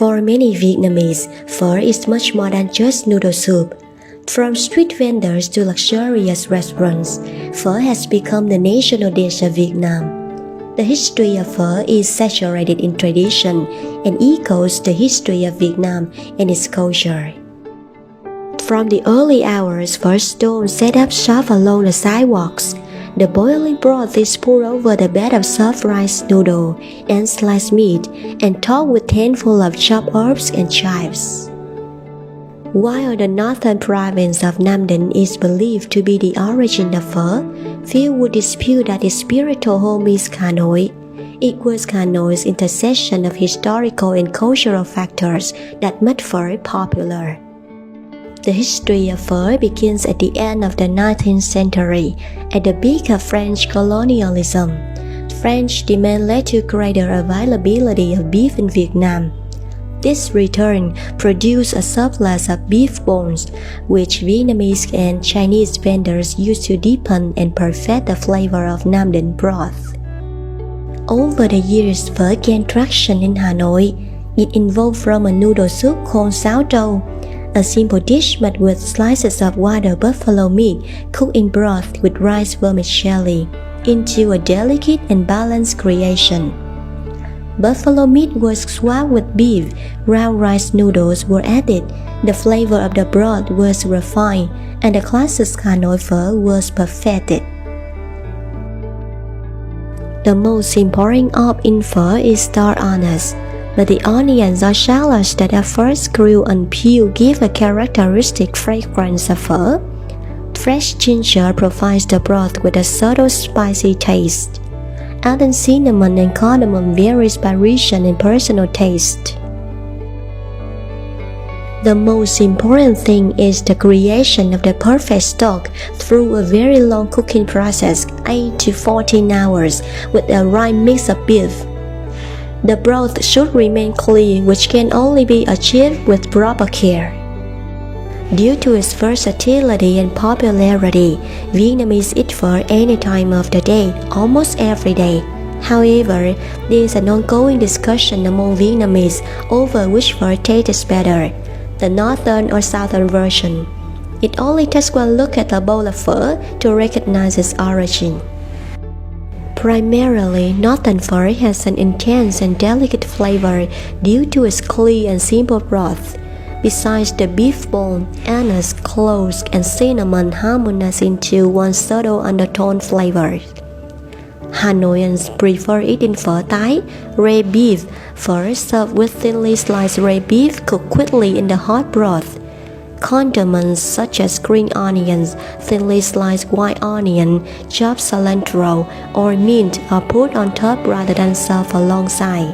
For many Vietnamese, pho is much more than just noodle soup. From street vendors to luxurious restaurants, pho has become the national dish of Vietnam. The history of pho is saturated in tradition and echoes the history of Vietnam and its culture. From the early hours, pho stalls set up shop along the sidewalks. The boiling broth is poured over the bed of soft rice noodle and sliced meat and topped with handful of chopped herbs and chives. While the northern province of Nam Dinh is believed to be the origin of pho, few would dispute that its spiritual home is Hanoi. It was Hanoi's intersection of historical and cultural factors that made pho popular. The history of pho begins at the end of the 19th century, at the peak of French colonialism. French demand led to greater availability of beef in Vietnam. This return produced a surplus of beef bones, which Vietnamese and Chinese vendors used to deepen and perfect the flavor of Nam Dinh broth. Over the years, pho gained traction in Hanoi. It evolved from a noodle soup called sourdough, a simple dish made with slices of wild buffalo meat cooked in broth with rice vermicelli, into a delicate and balanced creation. Buffalo meat was swapped with beef, round rice noodles were added, the flavor of the broth was refined, and the classic Hanoi pho was perfected. The most important herb in pho is star anise, but the onions or shallots that are first grilled and peeled give a characteristic fragrance of pho. Fresh ginger provides the broth with a subtle spicy taste. Adding cinnamon and cardamom varies by region and personal taste. The most important thing is the creation of the perfect stock through a very long cooking process, 8 to 14 hours, with a right mix of beef. The broth should remain clear, which can only be achieved with proper care. Due to its versatility and popularity, Vietnamese eat pho any time of the day, almost every day. However, there is an ongoing discussion among Vietnamese over which pho tastes better, the northern or southern version. It only takes one look at a bowl of pho to recognize its origin. Primarily, northern pho has an intense and delicate flavor due to its clear and simple broth. Besides the beef bone, anise, cloves, and cinnamon harmonize into one subtle undertone flavor. Hanoians prefer eating pho Thai, red beef, pho served with thinly sliced red beef cooked quickly in the hot broth. Condiments such as green onions, thinly sliced white onion, chopped cilantro, or mint are put on top rather than served alongside.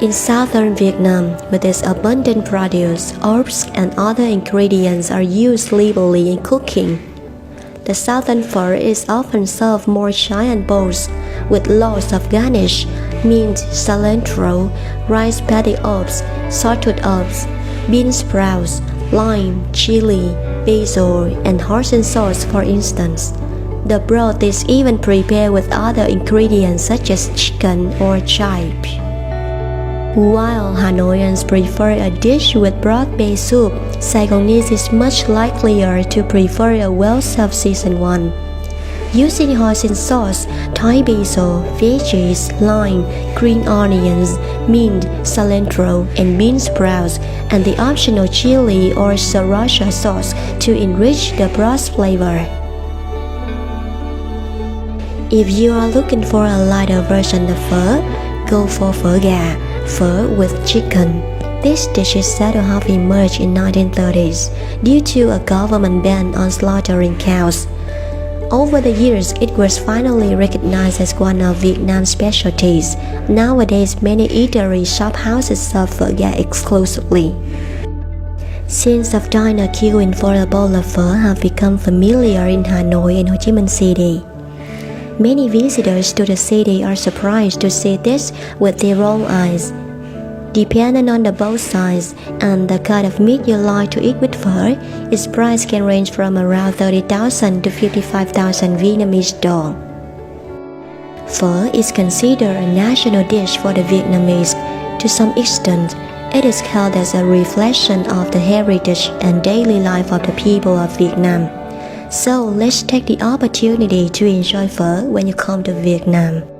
In southern Vietnam, with its abundant produce, herbs and other ingredients are used liberally in cooking. The southern pho is often served more giant bowls with lots of garnish, mint, cilantro, rice paddy herbs, salted herbs, bean sprouts, lime, chili, basil, and hoisin sauce, for instance. The broth is even prepared with other ingredients such as chicken or chives. While Hanoians prefer a dish with broth-based soup, Saigonese is much likelier to prefer a well-served seasoned one. Using hoisin sauce, Thai basil, veggies, lime, green onions, mint, cilantro, and bean sprouts, and the optional chili or sriracha sauce to enrich the broth's flavor. If you are looking for a lighter version of pho, go for pho gà, pho with chicken. This dish is said to have emerged in 1930s due to a government ban on slaughtering cows. Over the years, it was finally recognized as one of Vietnam's specialties. Nowadays, many eatery shop houses serve pho gà exclusively. Scenes of diner queuing for a bowl of pho have become familiar in Hanoi and Ho Chi Minh City. Many visitors to the city are surprised to see this with their own eyes. Depending on the both size and the kind of meat you like to eat with pho, its price can range from around 30,000 to 55,000 Vietnamese đồng. Pho is considered a national dish for the Vietnamese. To some extent, it is held as a reflection of the heritage and daily life of the people of Vietnam. So let's take the opportunity to enjoy phở when you come to Vietnam.